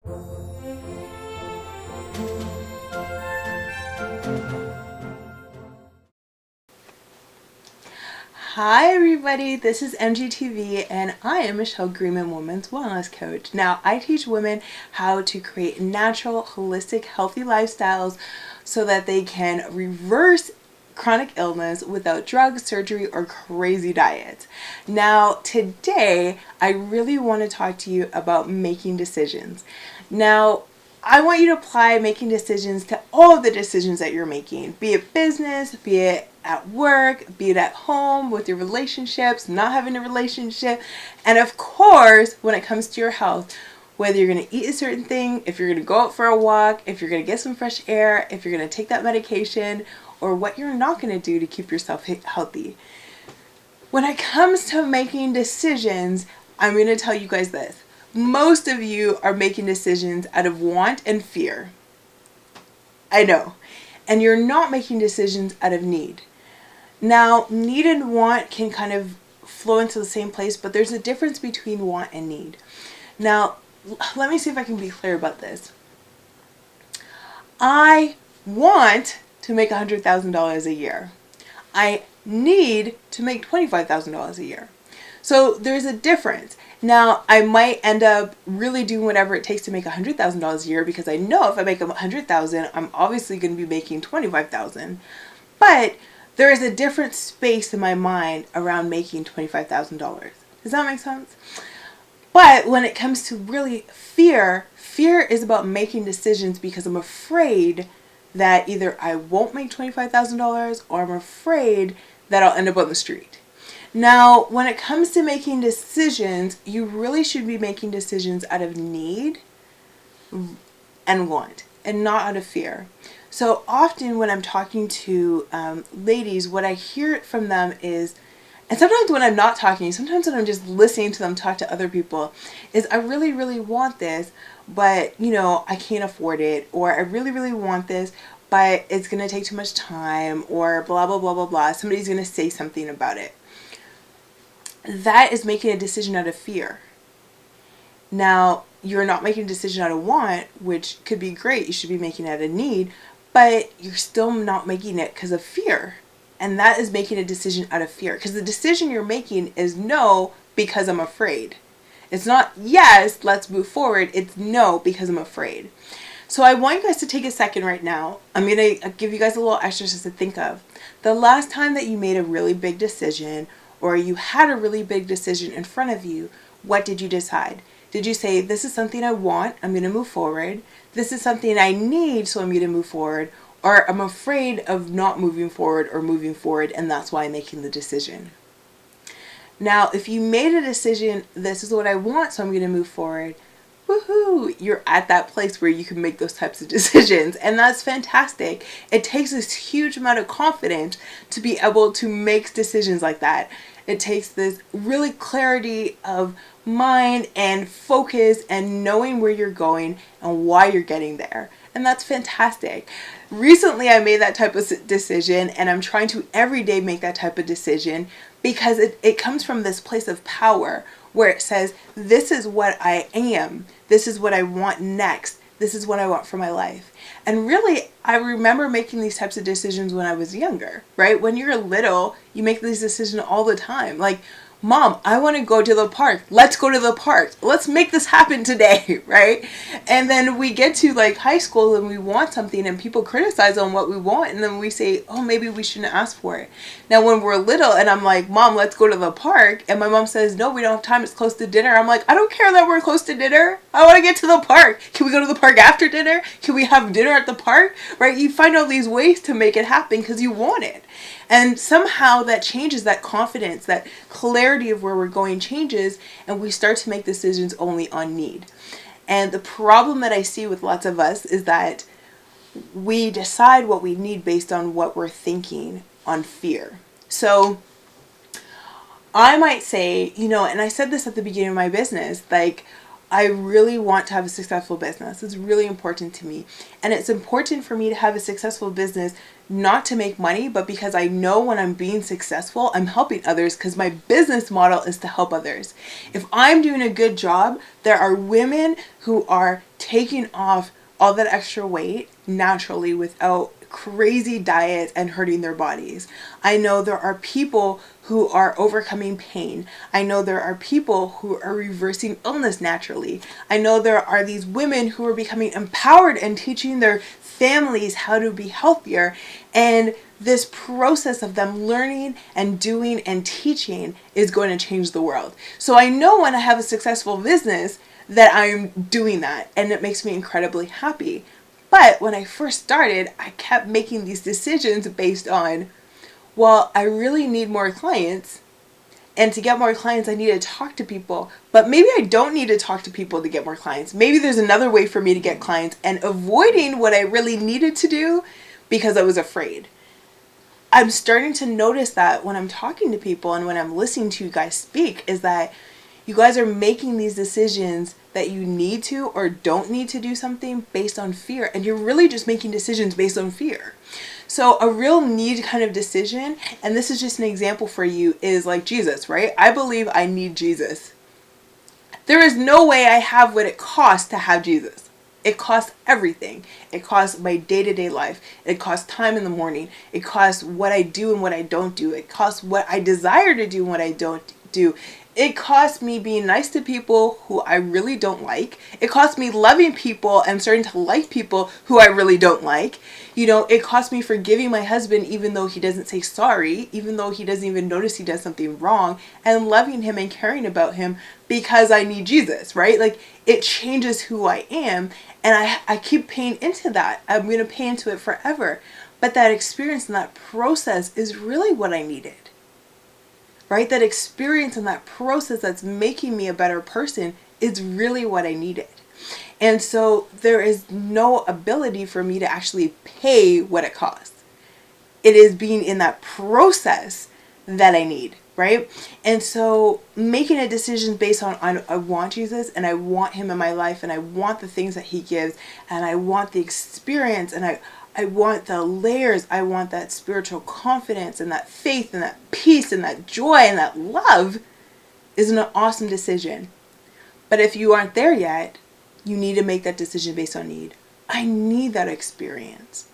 Hi everybody, this is MGTV and I am Michelle Greenman, Women's Wellness Coach. Now, I teach women how to create natural, holistic, healthy lifestyles so that they can reverse chronic illness without drugs, surgery, or crazy diets. Now, today, I really want to talk to you about making decisions. Now, I want you to apply making decisions to all of the decisions that you're making, be it business, be it at work, be it at home, with your relationships, not having a relationship, and of course, when it comes to your health, whether you're going to eat a certain thing, if you're going to go out for a walk, if you're going to get some fresh air, if you're going to take that medication, or what you're not going to do to keep yourself healthy. When it comes to making decisions, I'm going to tell you guys this. Most of you are making decisions out of want and fear. I know. And you're not making decisions out of need. Now, need and want can kind of flow into the same place, but there's a difference between want and need. Now, let me see if I can be clear about this. I want to make $100,000 a year. I need to make $25,000 a year. So there's a difference. Now, I might end up really doing whatever it takes to make $100,000 a year because I know if I make $100,000, I'm obviously going to be making $25,000. But there is a different space in my mind around making $25,000. Does that make sense? But when it comes to really fear is about making decisions because I'm afraid that either I won't make $25,000 or I'm afraid that I'll end up on the street. Now, when it comes to making decisions, you really should be making decisions out of need and want, and not out of fear. So often when I'm talking to ladies, what I hear from them is, and sometimes when I'm not talking, sometimes when I'm just listening to them talk to other people, is I really, really want this, but I can't afford it, or I really, really want this, but it's going to take too much time, or blah, blah, blah, blah, blah. Somebody's going to say something about it. That is making a decision out of fear. Now, you're not making a decision out of want, which could be great. You should be making it out of need, but you're still not making it because of fear. And that is making a decision out of fear. Because the decision you're making is no, because I'm afraid. It's not yes, let's move forward. It's no, because I'm afraid. So I want you guys to take a second right now. I'm going to give you guys a little exercise to think of. The last time that you made a really big decision, or you had a really big decision in front of you, what did you decide? Did you say, this is something I want, I'm going to move forward. This is something I need, so I'm going to move forward. Or I'm afraid of not moving forward or moving forward, and that's why I'm making the decision. Now, if you made a decision, this is what I want, so I'm going to move forward, woohoo, you're at that place where you can make those types of decisions, and that's fantastic. It takes this huge amount of confidence to be able to make decisions like that. It takes this really clarity of mind and focus and knowing where you're going and why you're getting there. And that's fantastic. Recently, I made that type of decision, and I'm trying to every day make that type of decision because it comes from this place of power where it says, this is what I am. This is what I want next. This is what I want for my life. And really, I remember making these types of decisions when I was younger, right? When you're little, you make these decisions all the time. Like, Mom, I want to go to the park. Let's go to the park. Let's make this happen today, right? And then we get to like high school and we want something and people criticize on what we want. And then we say, oh, maybe we shouldn't ask for it. Now, when we're little and I'm like, Mom, let's go to the park. And my mom says, no, we don't have time. It's close to dinner. I'm like, I don't care that we're close to dinner. I want to get to the park. Can we go to the park after dinner? Can we have dinner at the park? Right? You find all these ways to make it happen because you want it. And somehow that changes, that confidence, that clarity of where we're going changes, and we start to make decisions only on need. And the problem that I see with lots of us is that we decide what we need based on what we're thinking on fear. So I might say, and I said this at the beginning of my business, like, I really want to have a successful business. It's really important to me. And it's important for me to have a successful business, not to make money, but because I know when I'm being successful, I'm helping others because my business model is to help others. If I'm doing a good job, there are women who are taking off all that extra weight naturally without crazy diets and hurting their bodies. I know there are people who are overcoming pain. I know there are people who are reversing illness naturally. I know there are these women who are becoming empowered and teaching their families how to be healthier. And this process of them learning and doing and teaching is going to change the world. So I know when I have a successful business that I'm doing that, and it makes me incredibly happy. But when I first started, I kept making these decisions based on, well, I really need more clients. And to get more clients, I need to talk to people. But maybe I don't need to talk to people to get more clients. Maybe there's another way for me to get clients, and avoiding what I really needed to do because I was afraid. I'm starting to notice that when I'm talking to people and when I'm listening to you guys speak, is that you guys are making these decisions that you need to or don't need to do something based on fear. And you're really just making decisions based on fear. So a real need kind of decision, and this is just an example for you, is like Jesus, right? I believe I need Jesus. There is no way I have what it costs to have Jesus. It costs everything. It costs my day-to-day life. It costs time in the morning. It costs what I do and what I don't do. It costs what I desire to do and what I don't do. It costs me being nice to people who I really don't like. It costs me loving people and starting to like people who I really don't like. You know, it costs me forgiving my husband even though he doesn't say sorry, even though he doesn't even notice he does something wrong, and loving him and caring about him because I need Jesus, right? Like, it changes who I am, and I keep paying into that. I'm going to pay into it forever. But that experience and that process is really what I needed. Right? That experience and that process that's making me a better person is really what I needed. And so there is no ability for me to actually pay what it costs. It is being in that process that I need, right? And so making a decision based on I want Jesus, and I want him in my life, and I want the things that he gives, and I want the experience, and I want the layers. I want that spiritual confidence and that faith and that peace and that joy and that love is an awesome decision. But if you aren't there yet, you need to make that decision based on need. I need that experience.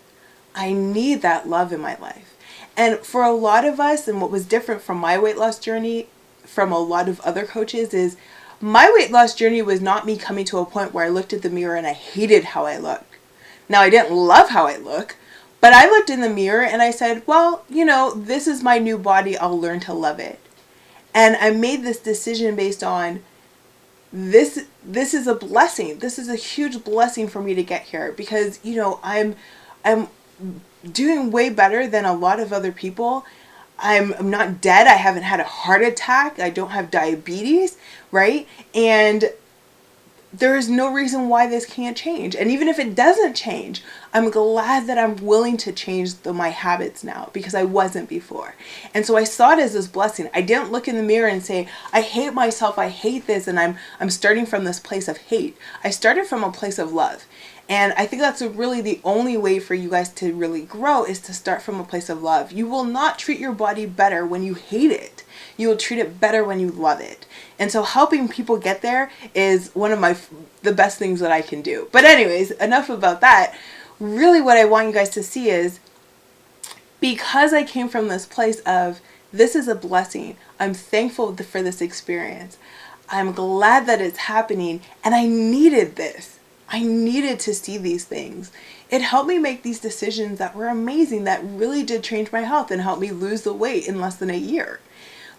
I need that love in my life. And for a lot of us, and what was different from my weight loss journey from a lot of other coaches, is my weight loss journey was not me coming to a point where I looked at the mirror and I hated how I looked. Now, I didn't love how I look, but I looked in the mirror and I said, well, you know, this is my new body. I'll learn to love it. And I made this decision based on this is a blessing. This is a huge blessing for me to get here because, you know, I'm doing way better than a lot of other people. I'm not dead. I haven't had a heart attack. I don't have diabetes, right? And there is no reason why this can't change. And even if it doesn't change, I'm glad that I'm willing to change my habits now because I wasn't before. And so I saw it as this blessing. I didn't look in the mirror and say, I hate myself, I hate this, and I'm starting from this place of hate. I started from a place of love. And I think that's really the only way for you guys to really grow is to start from a place of love. You will not treat your body better when you hate it. You will treat it better when you love it. And so helping people get there is one of the best things that I can do. But anyways, enough about that. Really what I want you guys to see is because I came from this place of this is a blessing. I'm thankful for this experience. I'm glad that it's happening, and I needed this. I needed to see these things. It helped me make these decisions that were amazing, that really did change my health and help me lose the weight in less than a year.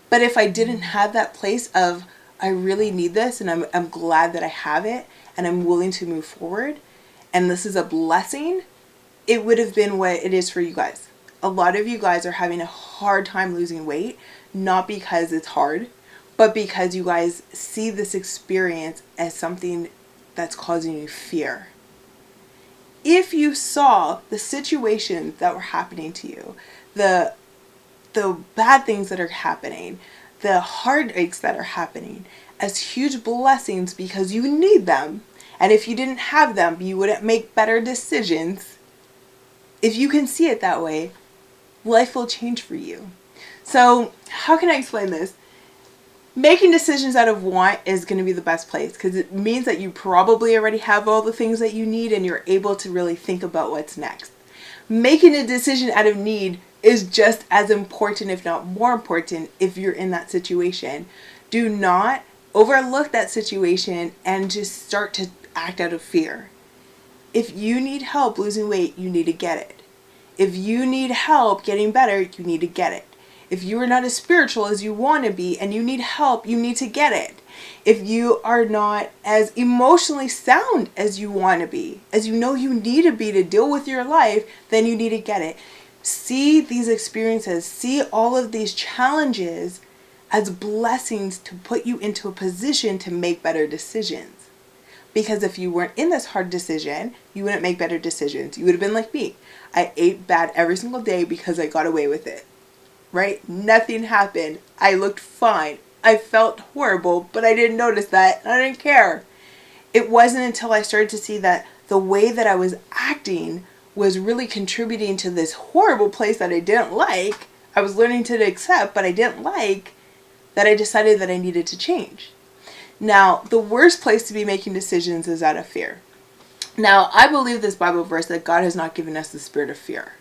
But if I didn't have that place of, I really need this and I'm glad that I have it and I'm willing to move forward and this is a blessing, it would have been what it is for you guys. A lot of you guys are having a hard time losing weight, not because it's hard, but because you guys see this experience as something that's causing you fear. If you saw the situations that were happening to you, the bad things that are happening, the heartaches that are happening as huge blessings because you need them. And if you didn't have them, you wouldn't make better decisions. If you can see it that way, life will change for you. So how can I explain this? Making decisions out of want is going to be the best place because it means that you probably already have all the things that you need and you're able to really think about what's next. Making a decision out of need is just as important, if not more important, if you're in that situation. Do not overlook that situation and just start to act out of fear. If you need help losing weight, you need to get it. If you need help getting better, you need to get it. If you are not as spiritual as you want to be and you need help, you need to get it. If you are not as emotionally sound as you want to be, as you know you need to be to deal with your life, then you need to get it. See these experiences, see all of these challenges as blessings to put you into a position to make better decisions. Because if you weren't in this hard decision, you wouldn't make better decisions. You would have been like me. I ate bad every single day because I got away with it. Right? Nothing happened. I looked fine. I felt horrible, but I didn't notice that. I didn't care. It wasn't until I started to see that the way that I was acting was really contributing to this horrible place that I didn't like. I was learning to accept, but I didn't like, that I decided that I needed to change. Now, the worst place to be making decisions is out of fear. Now, I believe this Bible verse that God has not given us the spirit of fear.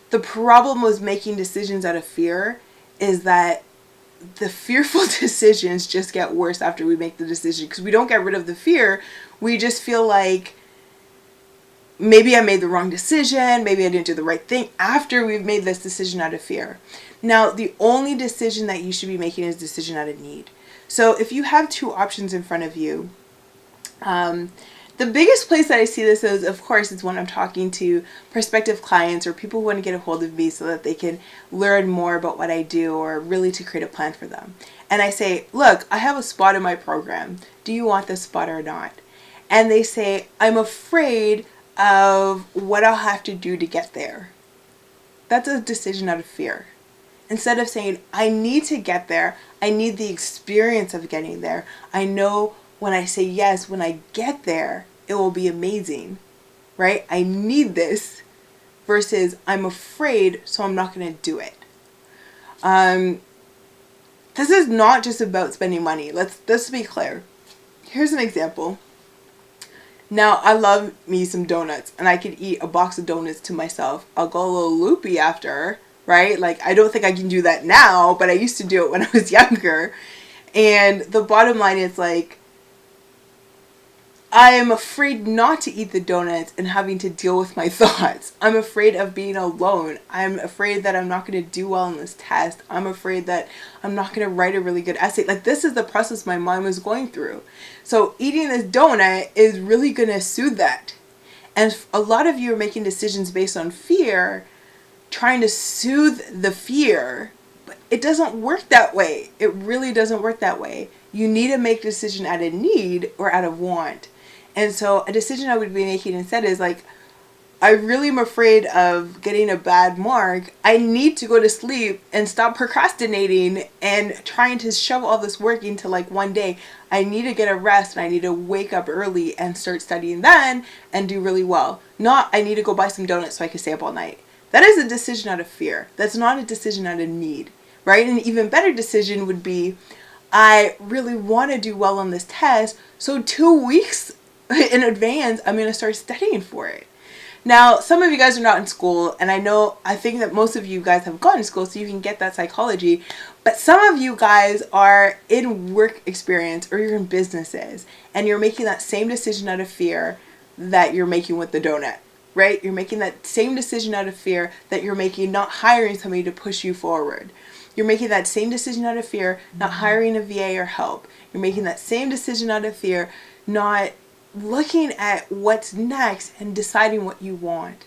The problem with making decisions out of fear is that the fearful decisions just get worse after we make the decision because we don't get rid of the fear. We just feel like maybe I made the wrong decision, maybe I didn't do the right thing after we've made this decision out of fear. Now, the only decision that you should be making is a decision out of need. So if you have two options in front of you, the biggest place that I see this is, of course, is when I'm talking to prospective clients or people who want to get a hold of me so that they can learn more about what I do or really to create a plan for them. And I say, look, I have a spot in my program. Do you want this spot or not? And they say, I'm afraid of what I'll have to do to get there. That's a decision out of fear. Instead of saying, I need to get there, I need the experience of getting there. I know when I say yes, when I get there, it will be amazing, right? I need this versus I'm afraid, so I'm not going to do it. This is not just about spending money. Let's be clear. Here's an example. Now, I love me some donuts, and I could eat a box of donuts to myself. I'll go a little loopy after, right? Like, I don't think I can do that now, but I used to do it when I was younger. And the bottom line is, like, I am afraid not to eat the donuts and having to deal with my thoughts. I'm afraid of being alone. I'm afraid that I'm not going to do well in this test. I'm afraid that I'm not going to write a really good essay. Like, this is the process my mind was going through. So eating this donut is really going to soothe that. And a lot of you are making decisions based on fear, trying to soothe the fear. But it doesn't work that way. It really doesn't work that way. You need to make a decision out of need or out of want. And so a decision I would be making instead is like, I really am afraid of getting a bad mark. I need to go to sleep and stop procrastinating and trying to shove all this work into like one day. I need to get a rest and I need to wake up early and start studying then and do really well. Not I need to go buy some donuts so I can stay up all night. That is a decision out of fear. That's not a decision out of need, right? An even better decision would be, I really want to do well on this test, so 2 weeks in advance, I'm going to start studying for it. Now, some of you guys are not in school, and I think that most of you guys have gone to school, so you can get that psychology, but some of you guys are in work experience or you're in businesses, and you're making that same decision out of fear that you're making with the donut, right? You're making that same decision out of fear that you're making not hiring somebody to push you forward. You're making that same decision out of fear, not hiring a VA or help. You're making that same decision out of fear, not looking at what's next and deciding what you want.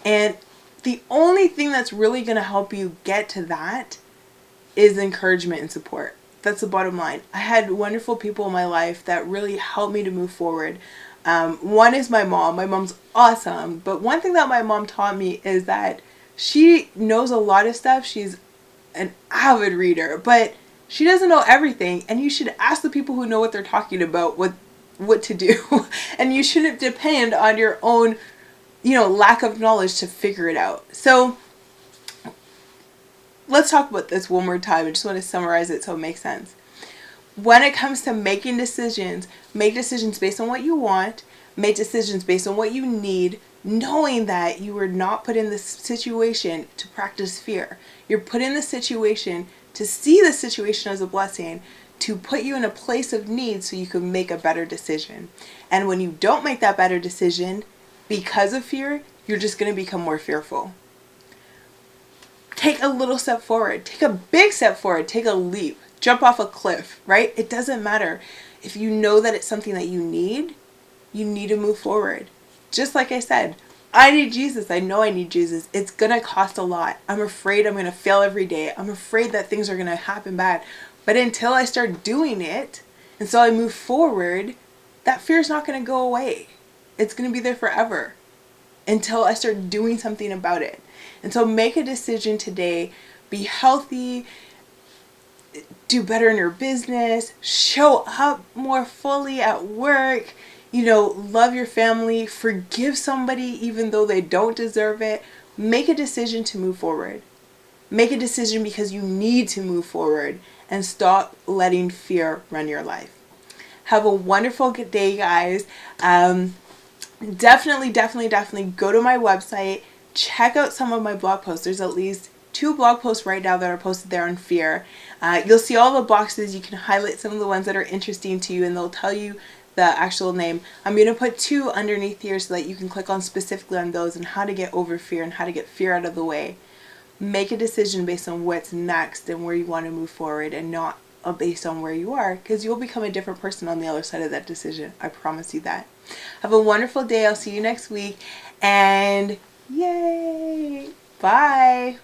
And the only thing that's really going to help you get to that is encouragement and support. That's the bottom line. I had wonderful people in my life that really helped me to move forward. One is my mom. My mom's awesome. But one thing that my mom taught me is that she knows a lot of stuff. She's an avid reader, but she doesn't know everything. And you should ask the people who know what they're talking about what to do. And you shouldn't depend on your own, lack of knowledge to figure it out. So let's talk about this one more time. I just want to summarize it so it makes sense. when it comes to making decisions, make decisions based on what you want, make decisions based on what you need, knowing that you were not put in this situation to practice fear. You're put in this situation to see the situation as a blessing, to put you in a place of need so you can make a better decision. And when you don't make that better decision because of fear, you're just going to become more fearful. Take a little step forward. Take a big step forward. Take a leap. Jump off a cliff, right? It doesn't matter. If you know that it's something that you need to move forward. Just like I said, I need Jesus. I know I need Jesus. It's going to cost a lot. I'm afraid I'm going to fail every day. I'm afraid that things are going to happen bad. But until I start doing it, until I move forward, that fear is not going to go away. It's going to be there forever until I start doing something about it. And so make a decision today. Be healthy. Do better in your business. Show up more fully at work. Love your family. Forgive somebody even though they don't deserve it. Make a decision to move forward. Make a decision because you need to move forward, and stop letting fear run your life. Have a wonderful day, guys. Definitely go to my website. Check out some of my blog posts. There's at least 2 blog posts right now that are posted there on fear. You'll see all the boxes. You can highlight some of the ones that are interesting to you, and they'll tell you the actual name. I'm going to put 2 underneath here so that you can click on specifically on those and how to get over fear and how to get fear out of the way. Make a decision based on what's next and where you want to move forward, and not based on where you are, because you'll become a different person on the other side of that decision. I promise you that. Have a wonderful day. I'll see you next week, and yay! Bye!